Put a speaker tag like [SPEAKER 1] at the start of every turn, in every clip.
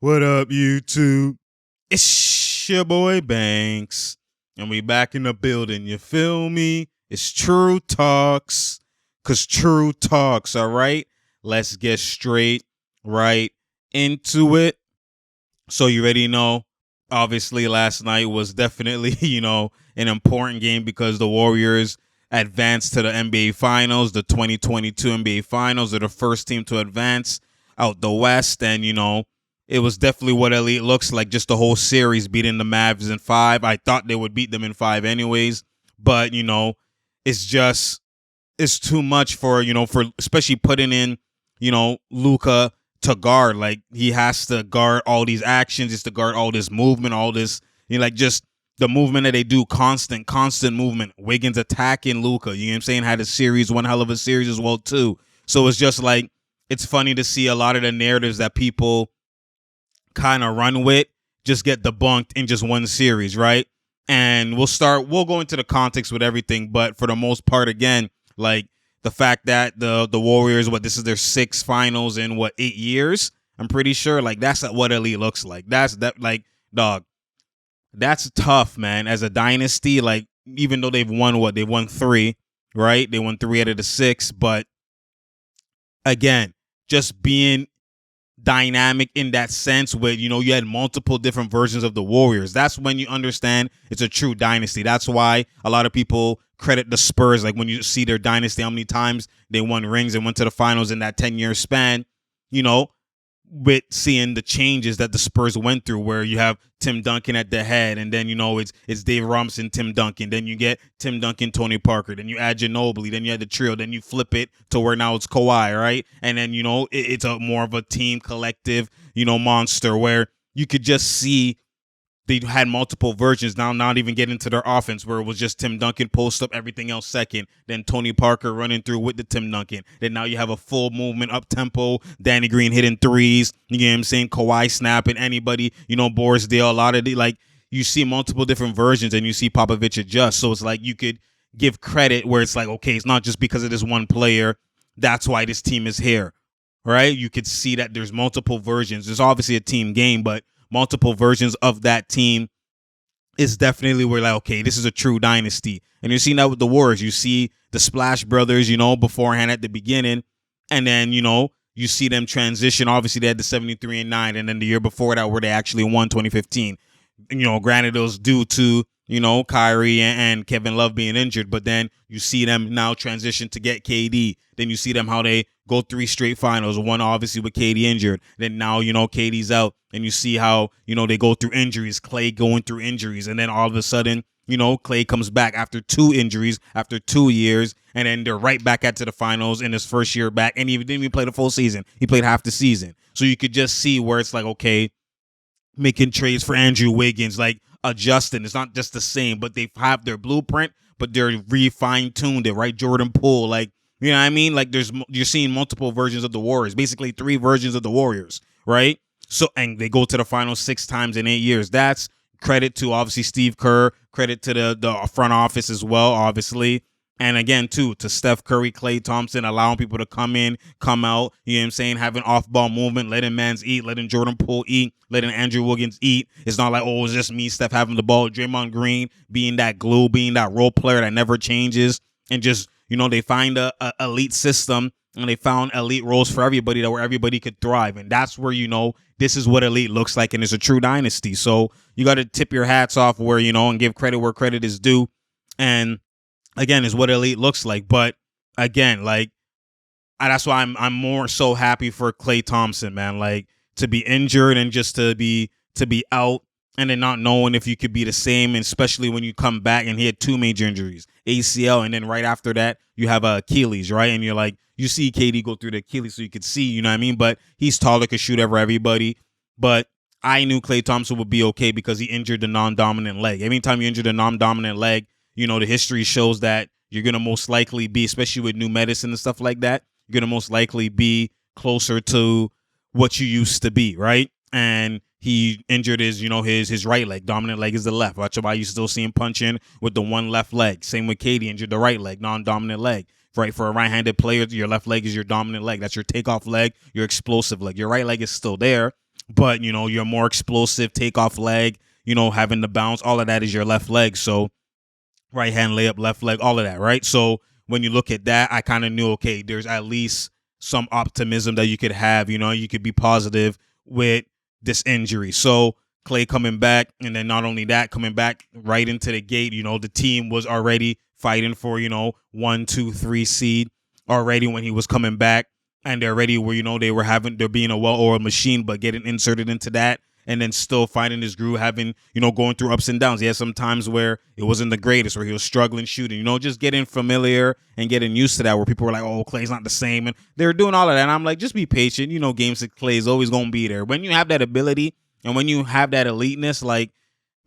[SPEAKER 1] What up, YouTube? It's your boy Banks, and we back in the building. You feel me? It's True Talks, cause True Talks. All right, let's get straight right into it. So you already know. Obviously, last night was definitely an important game because the Warriors advanced to the NBA Finals, the 2022 NBA Finals. They're the first team to advance out the West, and it was definitely what Elite looks like. Just the whole series, beating the Mavs in 5. I thought they would beat them in 5 anyways, but it's too much for especially putting in Luka to guard. Like, he has to guard all these actions, just to guard all this movement, all this just the movement that they do, constant movement. Wiggins attacking Luka, you know what I'm saying, had a series, one hell of a series as well too. So it's just like, it's funny to see a lot of the narratives that people kind of run with just get debunked in just one series, right? And we'll go into the context with everything, but for the most part, again, like, the fact that the Warriors, this is their 6th finals in 8 years, I'm pretty sure, like, that's what Elite looks like. Dog, that's tough, man. As a dynasty, like, even though they've won 3, right? They won 3 out of the 6, but again, just being dynamic in that sense where, you had multiple different versions of the Warriors. That's when you understand it's a true dynasty. That's why a lot of people credit the Spurs. Like, when you see their dynasty, how many times they won rings and went to the finals in that 10-year span, with seeing the changes that the Spurs went through, where you have Tim Duncan at the head, and then it's Dave Robinson, Tim Duncan, then you get Tim Duncan, Tony Parker, then you add Ginobili, then you add the trio, then you flip it to where now it's Kawhi, right? And then it's a more of a team collective monster, where you could just see they had multiple versions. Now, not even getting to their offense, where it was just Tim Duncan post up, everything else second. Then Tony Parker running through with the Tim Duncan. Then now you have a full movement up tempo. Danny Green hitting threes. You know what I'm saying? Kawhi snapping. Anybody, Boris Dale. A lot of you see multiple different versions, and you see Popovich adjust. So it's like, you could give credit where it's like, okay, it's not just because of this one player. That's why this team is here, right? You could see that there's multiple versions. There's obviously a team game, but multiple versions of that team is definitely where, like, okay, this is a true dynasty. And you're seeing that with the Warriors. You see the Splash Brothers, beforehand at the beginning, and then, you see them transition. Obviously, they had the 73-9, and then the year before that, where they actually won 2015. Granted, it was due to, Kyrie and Kevin Love being injured, but then you see them now transition to get KD. Then you see them how they go 3 straight finals, one obviously with KD injured. Then now, KD's out, and you see how, they go through injuries, Clay going through injuries, and then all of a sudden, Clay comes back after 2 injuries, after 2 years, and then they're right back at to the finals in his first year back, and he didn't even play the full season. He played half the season. So you could just see where it's like, okay, making trades for Andrew Wiggins, like, adjusting. It's not just the same, but they have their blueprint, but they're fine-tuned it, right? Jordan Poole, like, you know what I mean? Like, you're seeing multiple versions of the Warriors, basically 3 versions of the Warriors, right? So, and they go to the finals 6 times in 8 years. That's credit to, obviously, Steve Kerr, credit to the front office as well, obviously. And again, too, to Steph Curry, Klay Thompson, allowing people to come in, come out, you know what I'm saying, having off-ball movement, letting Mans eat, letting Jordan Poole eat, letting Andrew Wiggins eat. It's not like, oh, it's just me, Steph, having the ball. Draymond Green being that glue, being that role player that never changes. And just, they find a elite system, and they found elite roles for everybody where everybody could thrive. And that's where, this is what Elite looks like, and it's a true dynasty. So you got to tip your hats off where, and give credit where credit is due. And again, is what Elite looks like. But again, like, that's why I'm more so happy for Klay Thompson, man. Like, to be injured and just to be out, and then not knowing if you could be the same, and especially when you come back, and he had 2 major injuries, ACL, and then right after that you have Achilles, right? And you're like, you see KD go through the Achilles, so you could see, you know what I mean? But he's taller, could shoot over everybody. But I knew Klay Thompson would be okay because he injured the non-dominant leg. Anytime you injure the non-dominant leg, the history shows that you're going to most likely be, especially with new medicine and stuff like that, you're going to most likely be closer to what you used to be, right? And he injured his right leg. Dominant leg is the left. That's why you still see him punching with the one left leg. Same with KD, injured the right leg, non-dominant leg. Right, for a right-handed player, your left leg is your dominant leg. That's your takeoff leg, your explosive leg. Your right leg is still there, but you're more explosive, takeoff leg, having the bounce, all of that is your left leg. So right hand layup, left leg, all of that, right? So when you look at that, I kind of knew, okay, there's at least some optimism that you could have, you could be positive with this injury. So Klay coming back, and then not only that, coming back right into the gate, the team was already fighting for, 1, 2, 3 seed already when he was coming back. And they already were, they're being a well-oiled machine, but getting inserted into that and then still finding his groove, having, going through ups and downs. He had some times where it wasn't the greatest, where he was struggling shooting, just getting familiar and getting used to that, where people were like, oh, Klay's not the same. And they were doing all of that. And I'm like, just be patient. Game 6 Klay is always going to be there. When you have that ability and when you have that eliteness, like,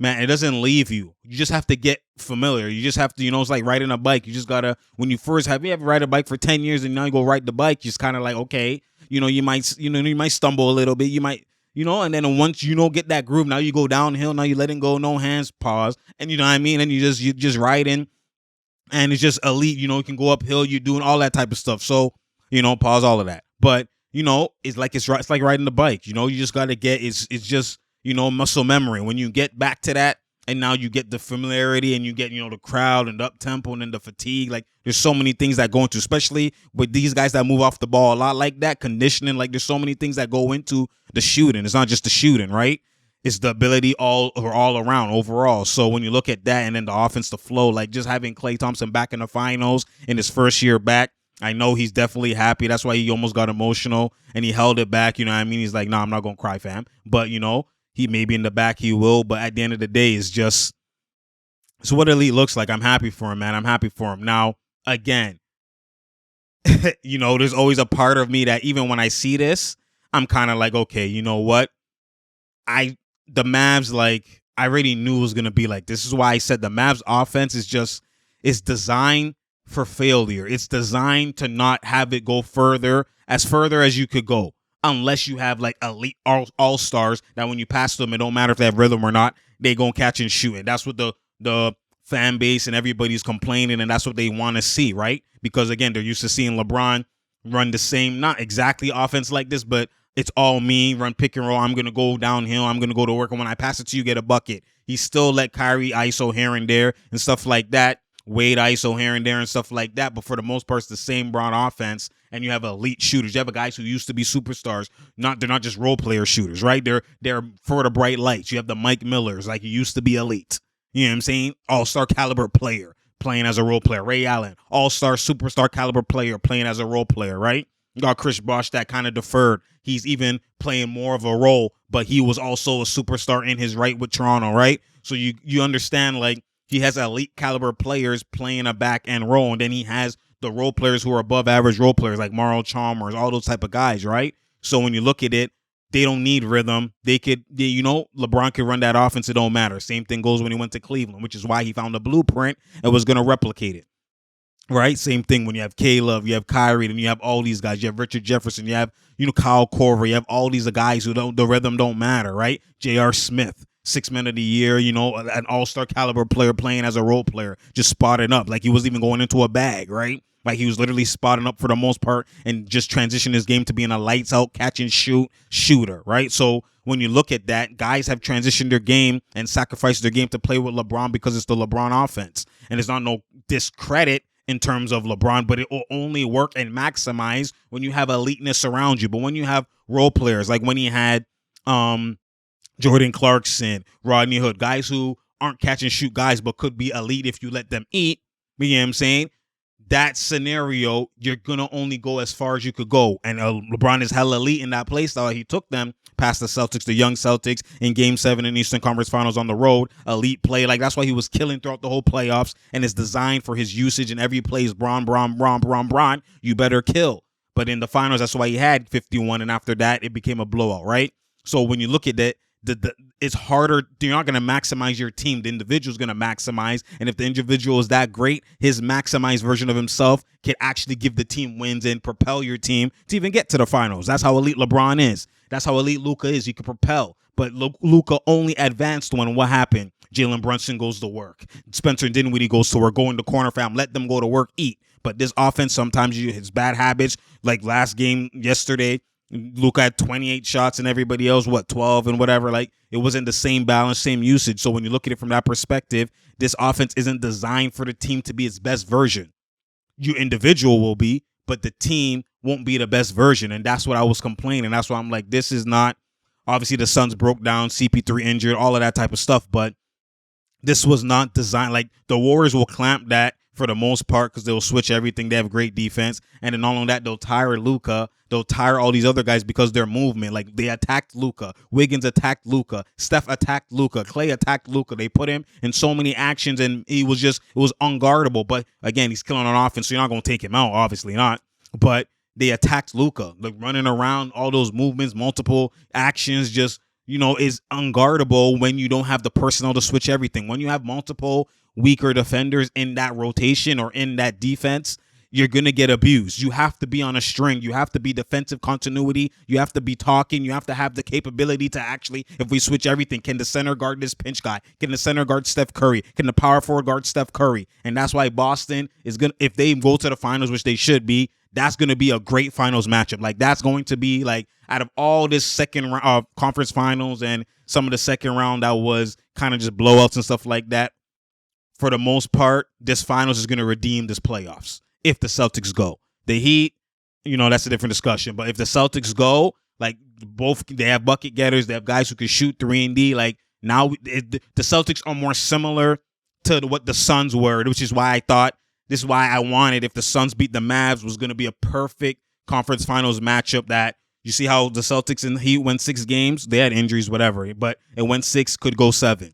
[SPEAKER 1] man, it doesn't leave you. You just have to get familiar. You just have to, it's like riding a bike. You just got to, when you first have you ever ride a bike for 10 years and now you go ride the bike, you're just kind of like, okay, you might stumble a little bit. You might, and then once get that groove, now you go downhill, now you letting go, no hands, pause, and you know what I mean, and you just riding, and it's just elite. You can go uphill, you're doing all that type of stuff. So pause all of that, but it's like riding the bike. You just got to get it's just muscle memory. When you get back to that, and now you get the familiarity, and you get the crowd and the up tempo and then the fatigue. Like there's so many things that go into, especially with these guys that move off the ball a lot, like that conditioning. Like there's so many things that go into the shooting. It's not just the shooting, right? It's the ability all around overall. So when you look at that, and then the offense, the flow, like just having Klay Thompson back in the finals in his first year back, I know he's definitely happy. That's why he almost got emotional and he held it back. You know what I mean? He's like, nah, I'm not gonna cry, fam. But he maybe in the back he will, but at the end of the day, it's what elite looks like. I'm happy for him, man. I'm happy for him. Now, again, there's always a part of me that even when I see this, I'm kind of like, okay, you know what? The Mavs, like, I already knew it was gonna be like this. Is why I said the Mavs offense is designed for failure. It's designed to not have it go further as you could go. Unless you have like elite all-stars that when you pass them, it don't matter if they have rhythm or not, they gonna catch and shoot. And that's what the fan base and everybody's complaining, and that's what they want to see, right? Because again, they're used to seeing LeBron run the same, not exactly offense like this, but it's all me, run pick and roll. I'm gonna go downhill, I'm gonna go to work, and when I pass it to you, get a bucket. He still let Kyrie ISO here and there and stuff like that. Wade ISO here and there and stuff like that, but for the most part, it's the same broad offense, and you have elite shooters. You have guys who used to be superstars. They're not just role player shooters, right? They're for the bright lights. You have the Mike Millers, like you used to be elite. You know what I'm saying? All-star caliber player playing as a role player. Ray Allen, all-star superstar caliber player playing as a role player, right? You got Chris Bosh that kind of deferred. He's even playing more of a role, but he was also a superstar in his right with Toronto, right? So you understand, like, he has elite caliber players playing a back end role, and then he has the role players who are above average role players like Mario Chalmers, all those type of guys, right? So when you look at it, they don't need rhythm. LeBron could run that offense. It don't matter. Same thing goes when he went to Cleveland, which is why he found the blueprint and was going to replicate it. Right? Same thing when you have Caleb, you have Kyrie, and you have all these guys. You have Richard Jefferson, you have, Kyle Korver, you have all these guys who the rhythm don't matter, right? J.R. Smith, 6 Man of the Year, an all-star caliber player playing as a role player, just spotting up. Like he wasn't even going into a bag, right? Like he was literally spotting up for the most part and just transitioned his game to being a lights out, catch and shoot shooter, right? So when you look at that, guys have transitioned their game and sacrificed their game to play with LeBron because it's the LeBron offense. And it's not no discredit in terms of LeBron, but it will only work and maximize when you have eliteness around you. But when you have role players, like when he had Jordan Clarkson, Rodney Hood, guys who aren't catch and shoot guys but could be elite if you let them eat, you know what I'm saying? That scenario, you're going to only go as far as you could go. And LeBron is hella elite in that play style. He took them past the Celtics, the young Celtics, in Game 7 in Eastern Conference Finals on the road. Elite play. Like, that's why he was killing throughout the whole playoffs, and it's designed for his usage, and every play is Bron. You better kill. But in the finals, that's why he had 51, and after that, it became a blowout, right? So when you look at it, it's harder. You're not going to maximize your team. The individual's going to maximize. And if the individual is that great, his maximized version of himself can actually give the team wins and propel your team to even get to the finals. That's how elite LeBron is. That's how elite Luka is. He can propel. But Luka only advanced when what happened? Jalen Brunson goes to work. Spencer Dinwiddie goes to work. Go in the corner, fam. Let them go to work, eat. But this offense, sometimes his bad habits, like last game yesterday, Luka had 28 shots and everybody else, 12 and whatever. Like, it wasn't the same balance, same usage. So when you look at it from that perspective, this offense isn't designed for the team to be its best version. You individual will be, but the team won't be the best version. And that's what I was complaining. That's why I'm like, this is not, obviously the Suns broke down, CP3 injured, all of that type of stuff, but this was not designed. Like, the Warriors will clamp that for the most part because they'll switch everything. They have great defense. And then not only that, they'll tire Luka. They'll tire all these other guys because their movement. Like, they attacked Luka. Wiggins attacked Luka. Steph attacked Luka. Clay attacked Luka. They put him in so many actions, and it was unguardable. But again, he's killing on offense, so you're not going to take him out. Obviously not. But they attacked Luka. Like, running around, all those movements, multiple actions, just, is unguardable when you don't have the personnel to switch everything. When you have multiple weaker defenders in that rotation or in that defense, you're going to get abused. You have to be on a string. You have to be defensive continuity. You have to be talking. You have to have the capability to actually, if we switch everything, can the center guard this pinch guy? Can the center guard Steph Curry? Can the power forward guard Steph Curry? And that's why Boston is going to, if they go to the finals, which they should be, that's going to be a great finals matchup. Like, that's going to be, like, out of all this second round conference finals and some of the second round that was kind of just blowouts and stuff like that, for the most part, this finals is going to redeem this playoffs. If the Celtics go, the Heat, that's a different discussion. But if the Celtics go, like, they have bucket getters, they have guys who can shoot 3-and-D. Like, now the Celtics are more similar to what the Suns were, which is why this is why I wanted, if the Suns beat the Mavs, was going to be a perfect conference finals matchup. That you see how the Celtics and the Heat went 6 games. They had injuries, whatever, but it went 6, could go 7.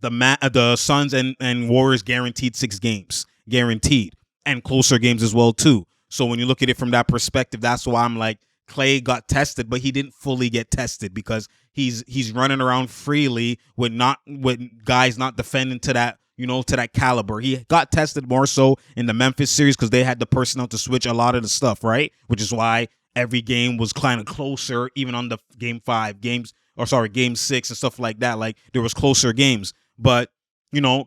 [SPEAKER 1] The Suns and Warriors guaranteed 6 games, guaranteed. And closer games as well, too. So when you look at it from that perspective, that's why I'm like, Clay got tested, but he didn't fully get tested because he's running around freely with guys not defending to that, to that caliber. He got tested more so in the Memphis series because they had the personnel to switch a lot of the stuff, right? Which is why every game was kind of closer, even on the game 6 and stuff like that. Like, there was closer games. But,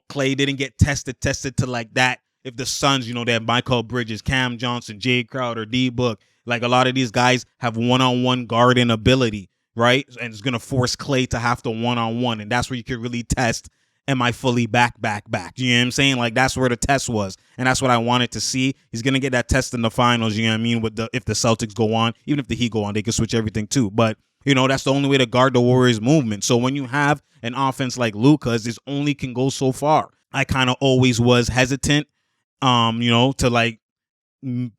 [SPEAKER 1] Clay didn't get tested to like that. If the Suns, they have Michael Bridges, Cam Johnson, Jay Crowder, D-Book, like, a lot of these guys have one-on-one guarding ability, right? And it's going to force Clay to have to one-on-one. And that's where you can really test, am I fully back? You know what I'm saying? Like, that's where the test was. And that's what I wanted to see. He's going to get that test in the finals, you know what I mean? If the Celtics go on, even if the Heat go on, they can switch everything too. But, that's the only way to guard the Warriors' movement. So when you have an offense like Luka's, this only can go so far. I kind of always was hesitant, to, like,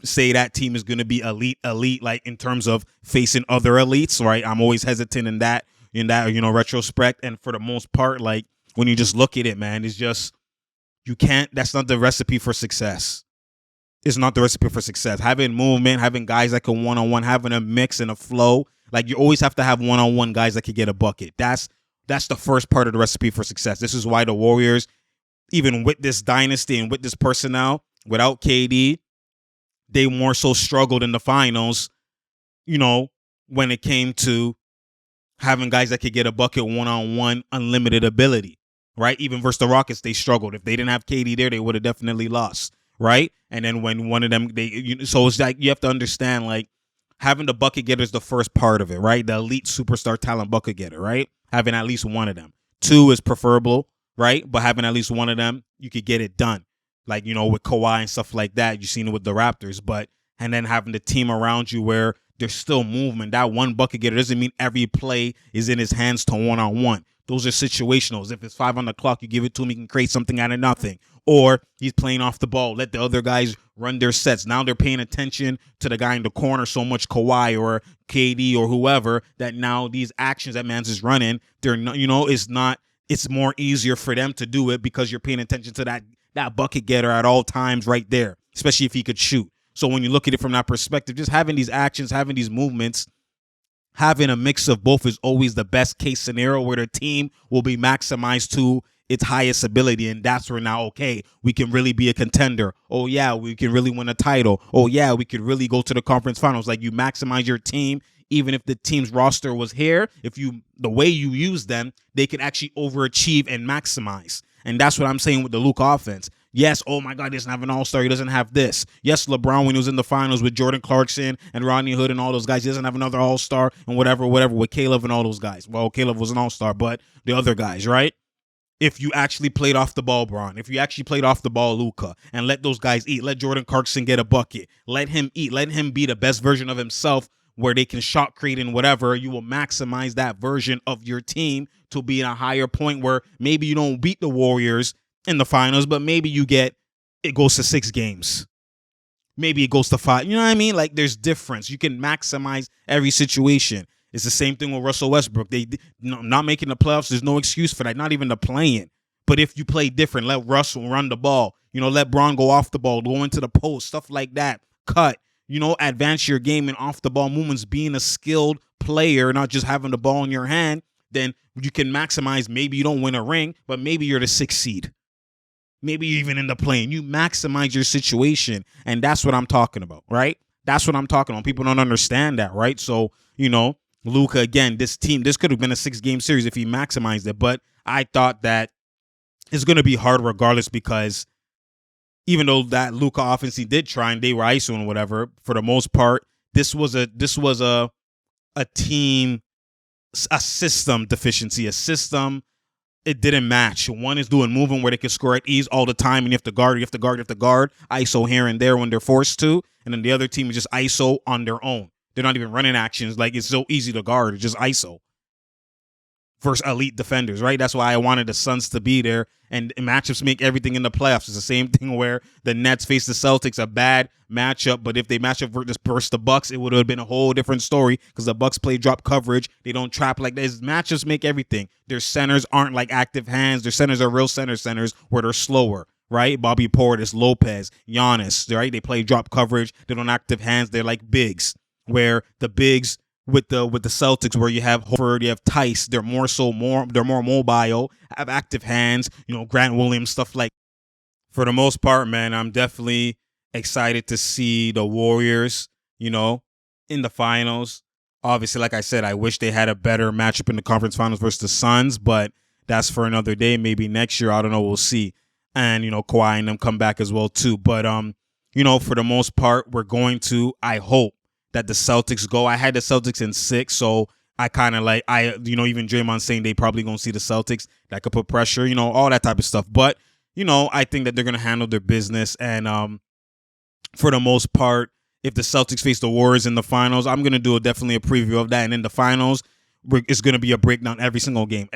[SPEAKER 1] say that team is going to be elite, like, in terms of facing other elites, right? I'm always hesitant in that, retrospect. And for the most part, like, when you just look at it, man, it's just, that's not the recipe for success. It's not the recipe for success. Having movement, having guys that can one-on-one, having a mix and a flow, like, you always have to have one-on-one guys that can get a bucket. That's the first part of the recipe for success. This is why the Warriors, even with this dynasty and with this personnel, without KD, they more so struggled in the finals, when it came to having guys that could get a bucket one-on-one, unlimited ability, right? Even versus the Rockets, they struggled. If they didn't have KD there, they would have definitely lost, right? And then when one of them, so it's like, you have to understand, like, having the bucket getter is the first part of it, right? The elite superstar talent bucket getter, right? Having at least one of them. 2 is preferable, right? But having at least one of them, you could get it done. Like, with Kawhi and stuff like that. You've seen it with the Raptors. And then having the team around you where there's still movement. That one bucket getter doesn't mean every play is in his hands to one-on-one. Those are situationals. If it's 5 on the clock, you give it to him, he can create something out of nothing. Or he's playing off the ball. Let the other guys run their sets. Now they're paying attention to the guy in the corner so much, Kawhi or KD or whoever, that now these actions that man's is running, they're not, it's more easier for them to do it because you're paying attention to that bucket getter at all times right there, especially if he could shoot. So when you look at it from that perspective, just having these actions, having these movements, having a mix of both is always the best case scenario where the team will be maximized to its highest ability. And that's where now, okay, we can really be a contender. Oh, yeah, we can really win a title. Oh, yeah, we could really go to the conference finals. Like, you maximize your team, even if the team's roster was here. The way you use them, they can actually overachieve and maximize. And that's what I'm saying with the Luka offense. Yes, oh my God, he doesn't have an all-star. He doesn't have this. Yes, LeBron, when he was in the finals with Jordan Clarkson and Rodney Hood and all those guys, he doesn't have another all-star and whatever, with Caleb and all those guys. Well, Caleb was an all-star, but the other guys, right? If you actually played off the ball, Bron, if you actually played off the ball, Luka, and let those guys eat, let Jordan Clarkson get a bucket, let him eat, let him be the best version of himself where they can shot create and whatever, you will maximize that version of your team to be in a higher point where maybe you don't beat the Warriors in the finals, but maybe it goes to 6 games. Maybe it goes to 5. You know what I mean? Like, there's difference. You can maximize every situation. It's the same thing with Russell Westbrook. They not making the playoffs. There's no excuse for that. Not even the playing. But if you play different, let Russell run the ball. Let Bron go off the ball, go into the post, stuff like that. Cut. Advance your game and off the ball movements. Being a skilled player, not just having the ball in your hand. Then you can maximize. Maybe you don't win a ring, but maybe you're the 6th seed. Maybe you're even in the plane. You maximize your situation, and that's what I'm talking about, right? That's what I'm talking about. People don't understand that, right? So Luka, again, this could have been a 6-game series if he maximized it, but I thought that it's going to be hard regardless because even though that Luka offense he did try and they were ISO and whatever, for the most part, this was a team, a system deficiency, a system. It didn't match. One is doing moving where they can score at ease all the time, and you have to guard, ISO here and there when they're forced to, and then the other team is just ISO on their own. They're not even running actions. Like, it's so easy to guard. It's just ISO versus elite defenders, right? That's why I wanted the Suns to be there. And matchups make everything in the playoffs. It's the same thing where the Nets face the Celtics, a bad matchup. But if they match up versus the Bucks, it would have been a whole different story because the Bucks play drop coverage. They don't trap like this. Matchups make everything. Their centers aren't like active hands. Their centers are real centers where they're slower. Right? Bobby Portis, Lopez, Giannis, right? They play drop coverage. They don't active hands. They're like bigs. Where the bigs with the Celtics, where you have Horford, you have Tice, they're more mobile, have active hands, Grant Williams, stuff like. For the most part, man, I'm definitely excited to see the Warriors, in the finals. Obviously, like I said, I wish they had a better matchup in the conference finals versus the Suns, but that's for another day. Maybe next year, I don't know, we'll see. And Kawhi and them come back as well too. But for the most part, we're going to, I hope, that the Celtics go. I had the Celtics in 6, so I kind of even Draymond saying they probably going to see the Celtics. That could put pressure, all that type of stuff. But, I think that they're going to handle their business. And for the most part, if the Celtics face the Warriors in the finals, I'm going to do definitely a preview of that. And in the finals, it's going to be a breakdown every single game,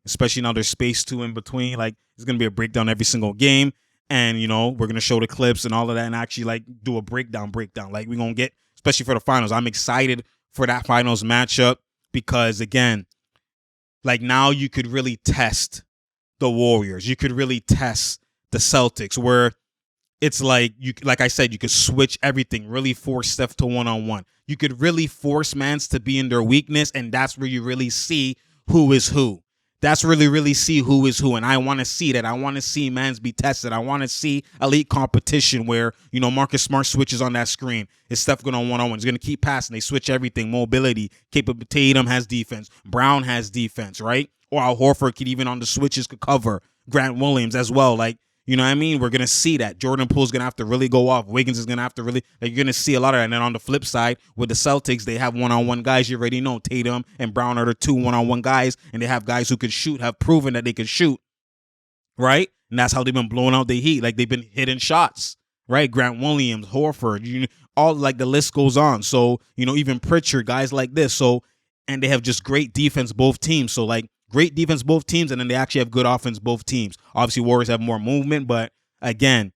[SPEAKER 1] especially now there's space too in between. Like, it's going to be a breakdown every single game. And, we're going to show the clips and all of that and actually do a breakdown. Like, we're going to get, especially for the finals. I'm excited for that finals matchup because, again, now you could really test the Warriors. You could really test the Celtics where it's like I said, you could switch everything, really force Steph to one-on-one. You could really force mans to be in their weakness, and that's where you really see who is who. That's really see who is who, and I want to see that. I want to see mans be tested. I want to see elite competition where, Marcus Smart switches on that screen. Is Steph going on one-on-one? He's going to keep passing. They switch everything. Mobility, capability. Tatum has defense. Brown has defense, right? Or Al Horford could even on the switches could cover. Grant Williams as well. You know what I mean? We're going to see that. Jordan Poole's going to have to really go off. Wiggins is going to have to really, you're going to see a lot of that. And then on the flip side, with the Celtics, they have one-on-one guys. You already know Tatum and Brown are the 2 one-on-one guys. And they have guys who can shoot, have proven that they can shoot. Right? And that's how they've been blowing out the Heat. They've been hitting shots. Right? Grant Williams, Horford, all the list goes on. So, even Pritchard, guys like this. So, and they have just great defense, both teams. So, great defense, both teams, and then they actually have good offense, both teams. Obviously, Warriors have more movement, but again,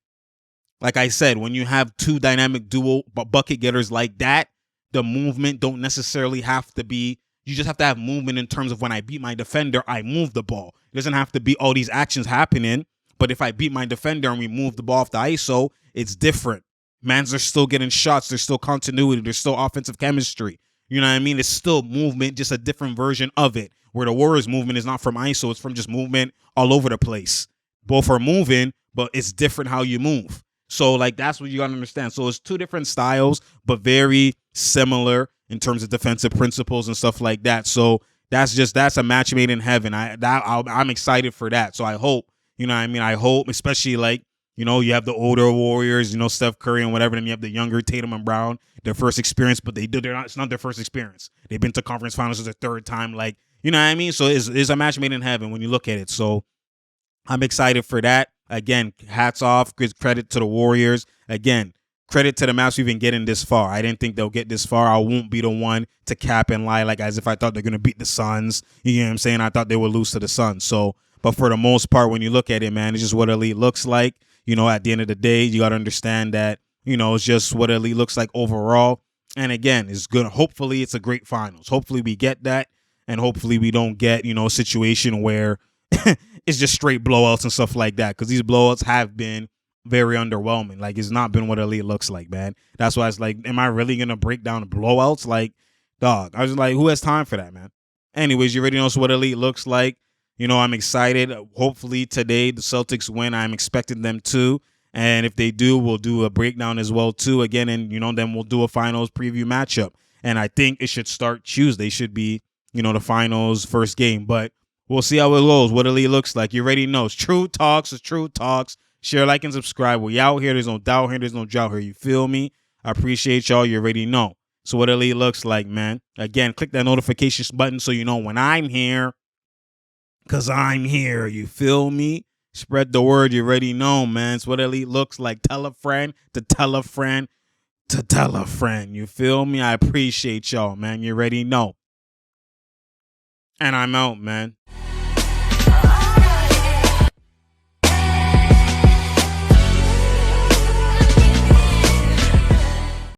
[SPEAKER 1] like I said, when you have 2 dynamic dual bucket getters like that, the movement don't necessarily have to be, you just have to have movement in terms of when I beat my defender, I move the ball. It doesn't have to be all these actions happening, but if I beat my defender and we move the ball off the ISO, it's different. Mans are still getting shots, there's still continuity, there's still offensive chemistry. You know what I mean? It's still movement, just a different version of it. Where the Warriors movement is not from ISO, it's from just movement all over the place. Both are moving, but it's different how you move. So, that's what you got to understand. So, it's 2 different styles, but very similar in terms of defensive principles and stuff like that. So, that's a match made in heaven. I'm excited for that. So, I hope, I hope, especially You know, you have the older Warriors, you know, Steph Curry and whatever. Then you have the younger Tatum and Brown, their first experience, but it's not their first experience. They've been to conference finals as their third time. Like, you know what I mean? So it's a match made in heaven when you look at it. So I'm excited for that. Again, hats off, credit to the Warriors. Again, credit to the Mavs for even getting this far. I didn't think they'll get this far. I won't be the one to cap and lie like as if I thought they're going to beat the Suns. You know what I'm saying? I thought they would lose to the Suns. So, but for the most part, when you look at it, man, it's just what elite looks like. You know, at the end of the day, you got to understand that, you know, it's just what elite looks like overall. And again, it's good. Hopefully, it's a great finals. Hopefully, we get that. And hopefully, we don't get, you know, a situation where it's just straight blowouts and stuff like that. Because these blowouts have been very underwhelming. Like, it's not been what elite looks like, man. That's why it's like, am I really going to break down the blowouts? Like, dog, I was like, who has time for that, man? Anyways, you already know what elite looks like. You know, I'm excited. Hopefully today the Celtics win. I'm expecting them to. And if they do, we'll do a breakdown as well, too. Again, and, you know, then we'll do a finals preview matchup. And I think it should start Tuesday. Should be, you know, the finals first game. But we'll see how it goes, what elite looks like. You already know. It's True Talks. It's True Talks. Share, like, and subscribe. We out here. There's no doubt here. There's no drought here. You feel me? I appreciate y'all. You already know. So what elite looks like, man. Again, click that notifications button so you know when I'm here. Because I'm here. You feel me? Spread the word. You already know, man. It's what elite looks like. Tell a friend to tell a friend to tell a friend. You feel me? I appreciate y'all, man. You already know. And I'm out, man.